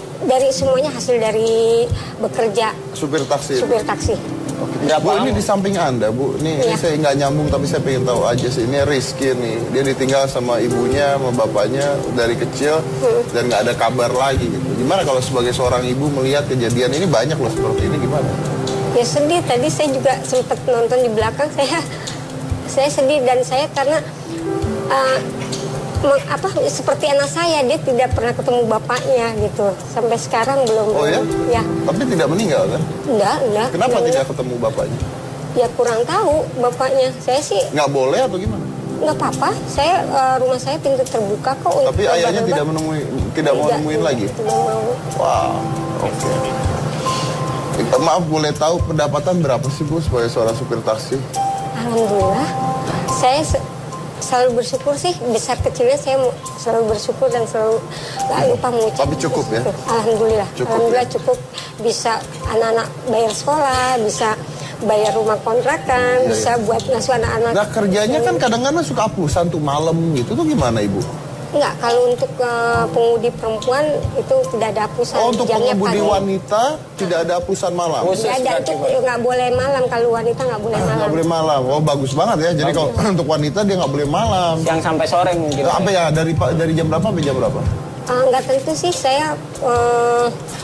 Semuanya hasil dari bekerja. Supir taksi? Supir taksi. Bu, ini di samping Anda, Bu. Ini saya nggak nyambung, tapi saya pengen tahu aja sih. Ini Rizky nih. Dia ditinggal sama ibunya, sama bapaknya dari kecil, dan nggak ada kabar lagi gitu. Gimana kalau sebagai seorang ibu melihat kejadian ini, banyak loh seperti ini, gimana? Ya sedih. Tadi saya juga sempat nonton di belakang, saya sedih, dan saya karena seperti anak saya, dia tidak pernah ketemu bapaknya gitu, sampai sekarang belum. Oh ya? Ya. Tapi tidak meninggal kan? Enggak. Kenapa tidak ketemu bapaknya? Ya kurang tahu bapaknya. Saya sih nggak boleh atau gimana? Nggak apa-apa. Saya rumah saya pintu terbuka kok. Tapi ayahnya tidak mau nemuin lagi? Tidak mau. Wow, oke. Maaf, boleh tahu pendapatan berapa sih Bu sebagai seorang supir taksi? Alhamdulillah, saya selalu bersyukur sih, besar kecilnya saya selalu bersyukur dan selalu gak lupa mengucap. Tapi cukup ya? Alhamdulillah, Cukup, cukup, bisa anak-anak bayar sekolah, bisa bayar rumah kontrakan, bisa buat ngasuh anak-anak. Nah kerjanya kan kadang-kadang suka apusan tuh malam gitu tuh, gimana Ibu? Enggak, kalau untuk pengemudi perempuan itu tidak ada hapusan. Oh, untuk jamnya pengemudi pagi. wanita tidak ada hapusan malam? Tidak ada, itu nggak boleh malam. Kalau wanita nggak boleh malam. Nggak boleh malam. Oh, bagus banget ya. Jadi kalau untuk wanita dia nggak boleh malam. Yang sampai sore mungkin. Sampai ya dari jam berapa sampai jam berapa? Nggak tentu sih, saya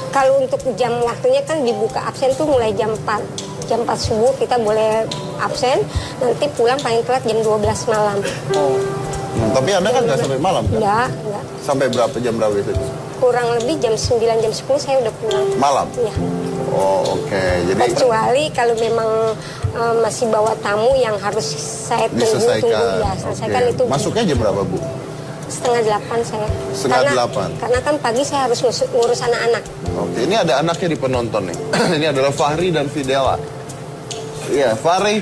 kalau untuk jam waktunya kan dibuka absen tuh mulai jam 4. Jam 4 subuh kita boleh absen, nanti pulang paling telat jam 12 malam. Tapi Anda kan nggak sampai malam kan? Enggak. Sampai berapa, jam berapa itu? Kurang lebih jam 9, jam 10 saya udah pulang. Malam? Iya. Oh, oke. Jadi kecuali kalau memang masih bawa tamu yang harus saya tunggu ya, selesaikan itu. Masuknya jam berapa, Bu? 7:30 saya. 7:30? Karena kan pagi saya harus ngurus anak-anak. Oke, ini ada anaknya di penonton nih. Ini adalah Fahri dan Fidela. Iya, Fahri.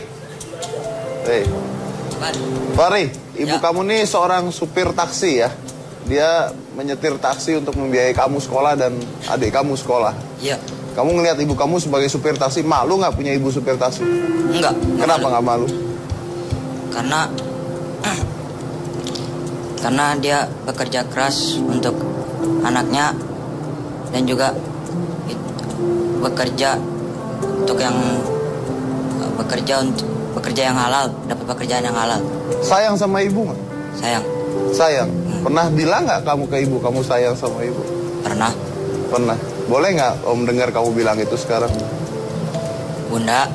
Fahri, ibu kamu nih seorang supir taksi ya. Dia menyetir taksi untuk membiayai kamu sekolah dan adik kamu sekolah. Iya. Kamu ngelihat ibu kamu sebagai supir taksi, malu nggak punya ibu supir taksi? Enggak. Kenapa nggak malu? Karena dia bekerja keras untuk anaknya dan juga bekerja untuk yang halal, dapat pekerjaan yang halal. Sayang sama ibu nggak? Sayang. Sayang. Pernah bilang nggak kamu ke ibu kamu sayang sama ibu? Pernah. Pernah. Boleh nggak Om dengar kamu bilang itu sekarang? Bunda,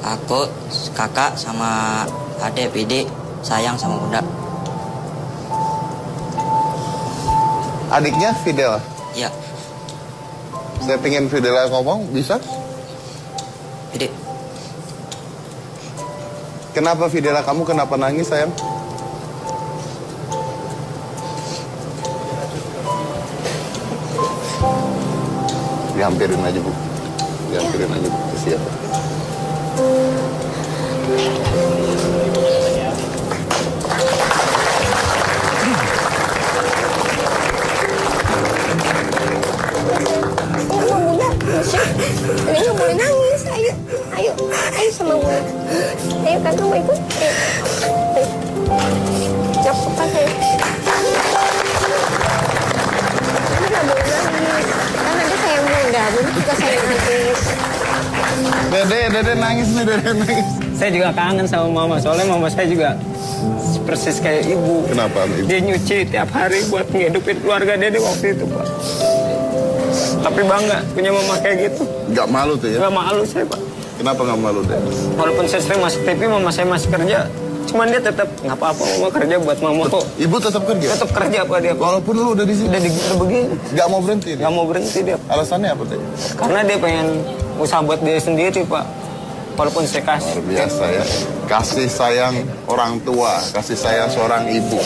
aku, kakak sama adik Pidi sayang sama Bunda. Adiknya Fidela? Iya. Saya pengen Fidela ngomong, bisa? Pidi. Kenapa Fidela, kamu kenapa nangis sayang? Dihampirin aja Bu. Dihampirin aja Bu. Siap. Ini nggak boleh nangis. Ayo sama Bunda. Ayo kakak mau ikut. Ayo. Nggak apa-apa saya. Ini nggak boleh nangis. Kan nanti sayang Bunda. Bunda juga sayang nangis. Dede nangis nih, Dede nangis. Saya juga kangen sama mama, soalnya mama saya juga persis kayak ibu. Kenapa ibu? Dia nyuci tiap hari buat ngehidupin keluarga Dede waktu itu, Pak. Tapi bangga punya mama kayak gitu. Gak malu tuh ya? Gak malu saya, Pak. Kenapa gak malu deh? Walaupun saya sering masuk TV, mama saya masih kerja. Cuman dia tetap nggak apa-apa, mama kerja buat mama kok. Ibu tetap kerja? Tetap kerja, Pak, dia. Walaupun lu udah di sini? Udah digigit begini. Gak mau berhenti? Gak mau berhenti dia. Alasannya apa teh? Karena dia pengen usaha buat dia sendiri, Pak. Walaupun saya kasih. Luar biasa ya. Kasih sayang orang tua, kasih sayang seorang ibu.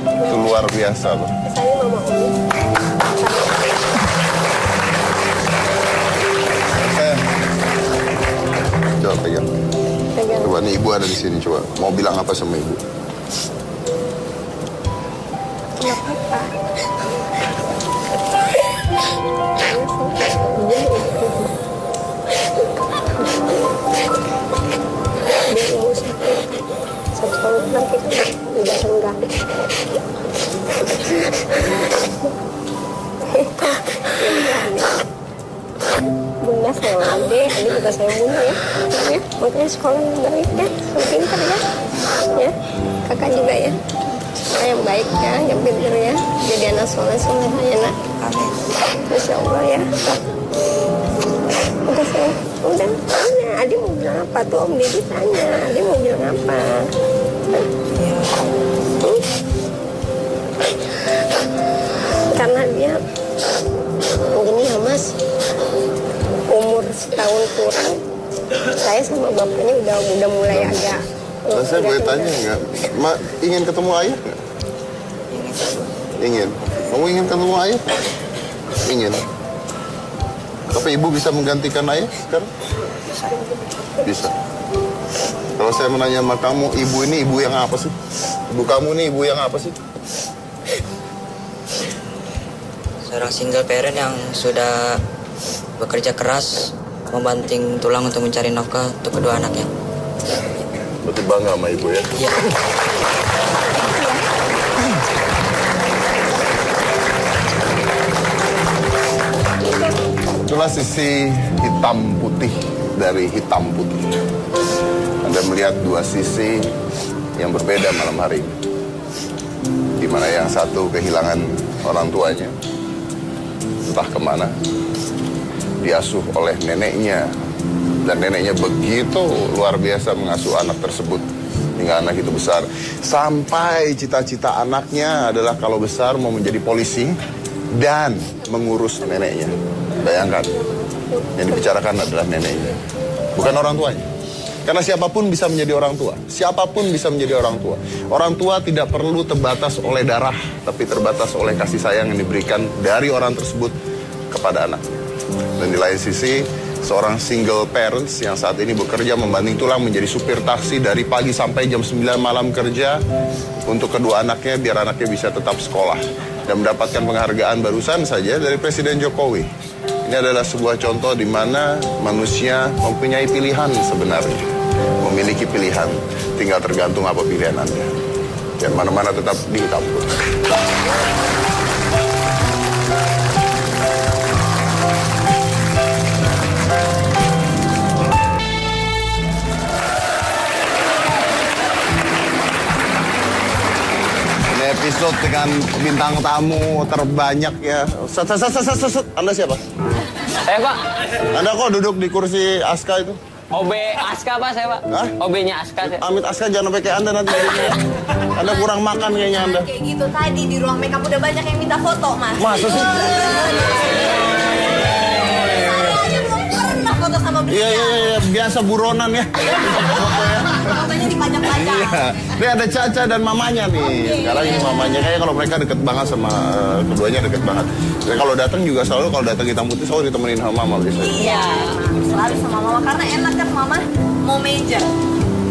Itu luar biasa loh. Saya mama Umi. Coba pegang. Coba nih ibu ada di sini, coba. Mau bilang apa sama ibu? Nggak apa-apa. Dia umur satu tahun nanti udah senggang. Bunda sayang adik juga sayang Bunda ya. Makanya sekolah yang baik ya, yang pintar ya. Kakak juga ya. Yang baik ya, yang pintar ya. Jadi anak soleh ya nak. Amin. Masya Allah ya. Udah sayang, udah. Adik mau bilang apa tuh Om Didi tanya. Adik mau bilang apa? Karena dia begini ya Mas, umur setahun kurang, saya sama bapaknya udah mulai agak. Saya boleh tanya nggak? Ingin ketemu ayah nggak? Ingin. Kamu ingin ketemu ayah? Ingin. Tapi ibu bisa menggantikan ayah sekarang? Bisa. Kalau saya menanya sama kamu, ibu ini ibu yang apa sih? Ibu kamu nih ibu yang apa sih? Seorang single parent yang sudah bekerja keras, membanting tulang untuk mencari nafkah untuk kedua anaknya. Berarti bangga sama ibu ya? Iya. inilah sisi hitam putih dari hitam putih. Anda melihat dua sisi yang berbeda malam hari ini. Di mana yang satu kehilangan orang tuanya, entah kemana, diasuh oleh neneknya. Dan neneknya begitu luar biasa mengasuh anak tersebut hingga anak itu besar. Sampai cita-cita anaknya adalah kalau besar mau menjadi polisi dan mengurus neneknya. Bayangkan, yang dibicarakan adalah neneknya, bukan orang tuanya. Karena siapapun bisa menjadi orang tua. Siapapun bisa menjadi orang tua. Orang tua tidak perlu terbatas oleh darah, tapi terbatas oleh kasih sayang yang diberikan dari orang tersebut kepada anak. Dan di lain sisi, seorang single parents yang saat ini bekerja membanting tulang menjadi supir taksi dari pagi sampai jam 9 malam kerja untuk kedua anaknya biar anaknya bisa tetap sekolah dan mendapatkan penghargaan barusan saja dari Presiden Jokowi. Ini adalah sebuah contoh di mana manusia mempunyai pilihan sebenarnya, memiliki pilihan, tinggal tergantung apa pilihan Anda. Dan mana-mana tetap di hitam putih. Episode dengan bintang tamu terbanyak ya. Anda siapa? Saya Pak. Anda kok duduk di kursi Aska itu? OB Aska Pak saya Pak. Hah? OB-nya Aska saya. Amit Aska jangan sampai kayak Anda nanti. Anda kurang makan kayaknya Anda. Kayak gitu tadi di ruang makeup udah banyak yang minta foto Mas. Masa sih? Saya aja belum pernah foto sama beliau. Iya, biasa buronan ya. Fotonya dipajang-pajang. Iya. Ini ada Caca dan mamanya nih. Sekarang ini mamanya. Kayaknya kalau mereka deket banget sama keduanya deket banget. Dan kalau datang juga selalu kalau datang hitam putih selalu ditemenin sama mama biasanya. Iya, selalu sama mama karena enak kan mama mau manajer.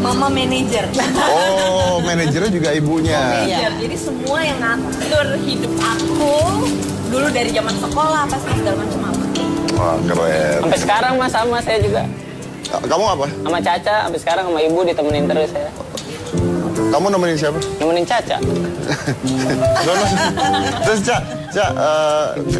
Mama manajer. Oh, manajernya juga ibunya. Manajer. Jadi semua yang ngatur hidup aku dulu dari zaman sekolah apa segala macam mama. Wah, keren. Sampai sekarang Mas sama saya juga. Kamu apa? Sama Caca, sampai sekarang sama ibu ditemenin terus saya. Kamu nemenin siapa? Nemenin Caca. Terus Cak,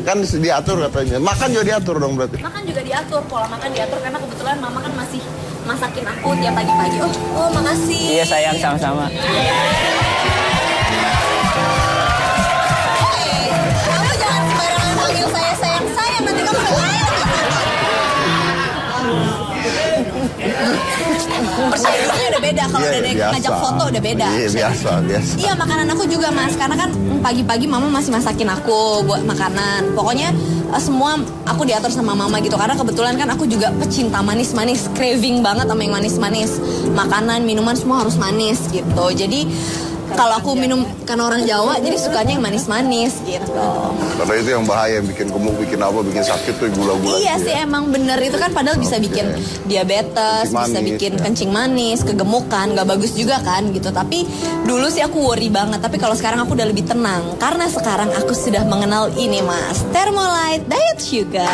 kan diatur katanya. Makan juga diatur dong berarti? Makan juga diatur, pola makan diatur karena kebetulan mama kan masih masakin aku tiap pagi-pagi. Oh makasih. Iya sayang sama-sama. Kamu jangan sembarangan panggil saya sayang nanti kamu persaingannya udah beda kalau udah ngajak foto udah beda. Iya biasa. Iya makanan aku juga Mas karena kan pagi-pagi mama masih masakin aku buat makanan. Pokoknya semua aku diatur sama mama gitu karena kebetulan kan aku juga pecinta manis-manis, craving banget sama yang manis-manis. Makanan, minuman semua harus manis gitu. Jadi kalau aku minum karena orang Jawa jadi sukanya yang manis-manis gitu. Karena itu yang bahaya, yang bikin gemuk, bikin apa, bikin sakit tuh gula-gula. Iya gitu sih ya. emang bener itu kan padahal bisa bikin diabetes, bisa bikin kencing manis, kegemukan, gak bagus juga kan gitu. Tapi dulu sih aku worry banget, tapi kalau sekarang aku udah lebih tenang karena sekarang aku sudah mengenal ini Mas, Thermolite Diet Sugar.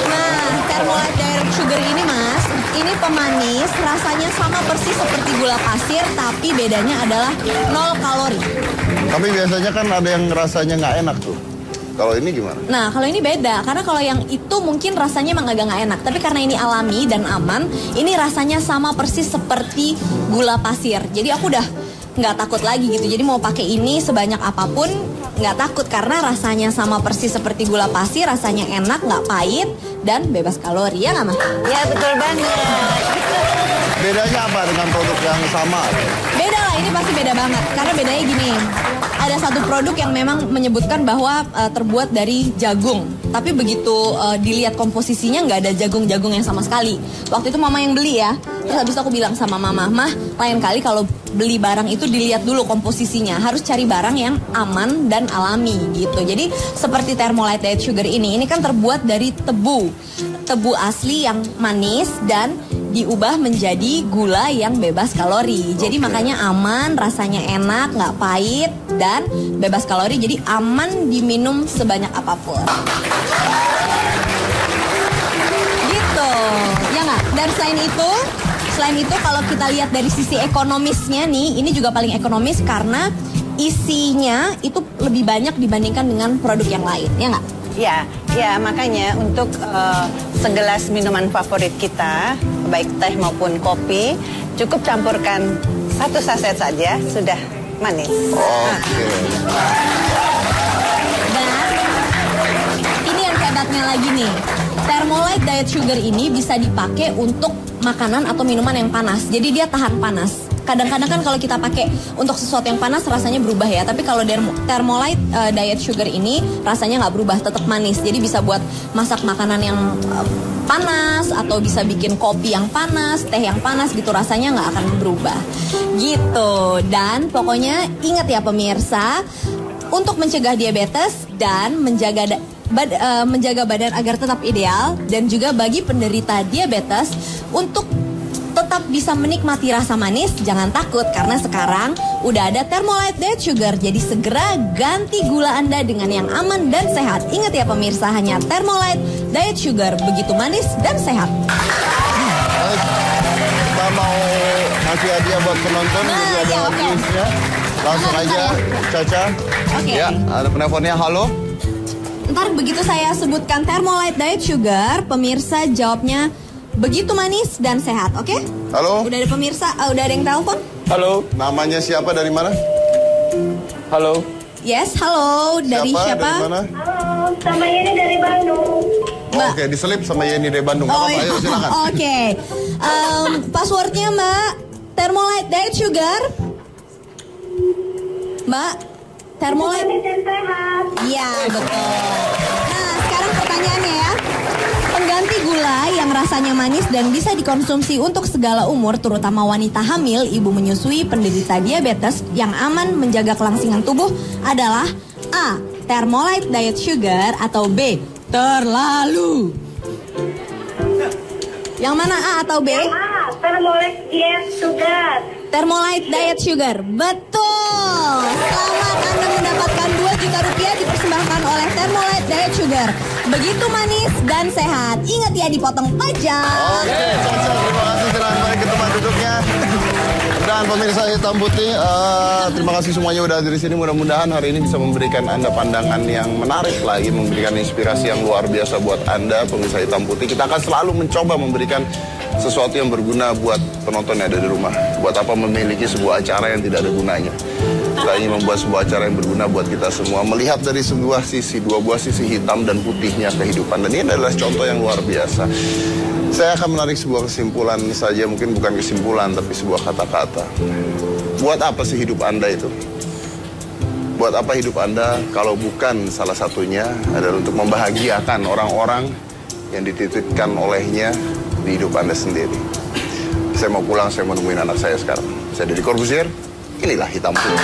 Nah, Thermolite Diet Sugar ini Mas, ini pemanis, rasanya sama persis seperti gula pasir, tapi bedanya adalah 0 kalori. Tapi biasanya kan ada yang rasanya nggak enak tuh. Kalau ini gimana? Nah, kalau ini beda, karena kalau yang itu mungkin rasanya emang agak nggak enak. Tapi karena ini alami dan aman, ini rasanya sama persis seperti gula pasir. Jadi aku udah nggak takut lagi gitu. Jadi mau pakai ini sebanyak apapun nggak takut karena rasanya sama persis seperti gula pasir, rasanya enak, nggak pahit dan bebas kalori ya nggak Mas? Ya betul banget. Bedanya apa dengan produk yang sama? Beda lah, ini pasti beda banget. Karena bedanya gini, ada satu produk yang memang menyebutkan bahwa terbuat dari jagung. Tapi begitu dilihat komposisinya nggak ada jagung-jagung yang sama sekali. Waktu itu mama yang beli ya. Terus habis itu aku bilang sama mama, Mah, lain kali kalau beli barang itu dilihat dulu komposisinya. Harus cari barang yang aman dan alami gitu. Jadi seperti Thermolite Diet Sugar ini kan terbuat dari tebu. Tebu asli yang manis dan diubah menjadi gula yang bebas kalori. Jadi makanya aman, rasanya enak, nggak pahit, dan bebas kalori. Jadi aman diminum sebanyak apapun. Gitu, ya nggak? Dan selain itu kalau kita lihat dari sisi ekonomisnya nih, ini juga paling ekonomis karena isinya itu lebih banyak dibandingkan dengan produk yang lain, ya nggak? Ya makanya untuk segelas minuman favorit kita, baik teh maupun kopi, cukup campurkan 1 saset saja, sudah manis. Oke. Dan ini yang hebatnya lagi nih, Thermolite Diet Sugar ini bisa dipakai untuk makanan atau minuman yang panas. Jadi dia tahan panas. Kadang-kadang kan kalau kita pakai untuk sesuatu yang panas rasanya berubah ya. Tapi kalau Thermolite Diet Sugar ini rasanya nggak berubah, tetap manis. Jadi bisa buat masak makanan yang panas atau bisa bikin kopi yang panas, teh yang panas gitu, rasanya nggak akan berubah. Gitu. Dan pokoknya ingat ya pemirsa, untuk mencegah diabetes dan menjaga badan agar tetap ideal, dan juga bagi penderita diabetes untuk tetap bisa menikmati rasa manis, jangan takut karena sekarang udah ada Thermolite Diet Sugar. Jadi segera ganti gula Anda dengan yang aman dan sehat. Ingat ya pemirsa, hanya Thermolite Diet Sugar, begitu manis dan sehat. Kita mau ngasih hadiah buat penonton. Ya. Langsung aja, Caca. Ya, ada penelponnya. Halo. Ntar begitu saya sebutkan Thermolite Diet Sugar, pemirsa jawabnya begitu manis dan sehat, oke? Halo. Udah ada pemirsa, udah ada yang telepon? Halo. Namanya siapa, dari mana? Halo. Yes, halo. Dari siapa? Dari mana? Halo, sama Yeni dari Bandung. Oke, diselip sama Yeni dari Bandung. Ayo silakan. Oke. Passwordnya Mbak, Thermolite Diet Sugar. Mbak, Thermolite. Iya, betul. Nah, sekarang pertanyaannya ya. Pengganti gula yang rasanya manis dan bisa dikonsumsi untuk segala umur, terutama wanita hamil, ibu menyusui, penderita diabetes, yang aman menjaga kelangsingan tubuh adalah A. Thermolite Diet Sugar, atau B. Terlalu. Yang mana, A atau B? Yang A, Thermolite Diet Sugar. Thermolite Diet Sugar, betul. Selamat, Anda mendapatkan 2 juta rupiah dipersembahkan oleh Thermolite Diet Sugar. Begitu manis dan sehat. Ingat ya, dipotong pajak. Oke, Caca, terima kasih. Silahkan balik ke tempat duduknya. Dan pemirsa Hitam Putih, terima kasih semuanya udah hadir di sini. Mudah-mudahan hari ini bisa memberikan Anda pandangan yang menarik lagi, memberikan inspirasi yang luar biasa buat Anda, pemirsa Hitam Putih. Kita akan selalu mencoba memberikan sesuatu yang berguna buat penonton yang ada di rumah. Buat apa memiliki sebuah acara yang tidak ada gunanya. Kita ingin membuat sebuah acara yang berguna buat kita semua, melihat dari sebuah sisi, 2 buah sisi hitam dan putihnya kehidupan. Dan ini adalah contoh yang luar biasa. Saya akan menarik sebuah kesimpulan saja, mungkin bukan kesimpulan, tapi sebuah kata-kata. Buat apa sih hidup Anda itu? Buat apa hidup Anda kalau bukan salah satunya adalah untuk membahagiakan orang-orang yang dititipkan olehnya di hidup Anda sendiri. Saya mau pulang, saya mau nemuin anak saya sekarang. Saya Deddy Corbuzier, inilah Hitam Putih.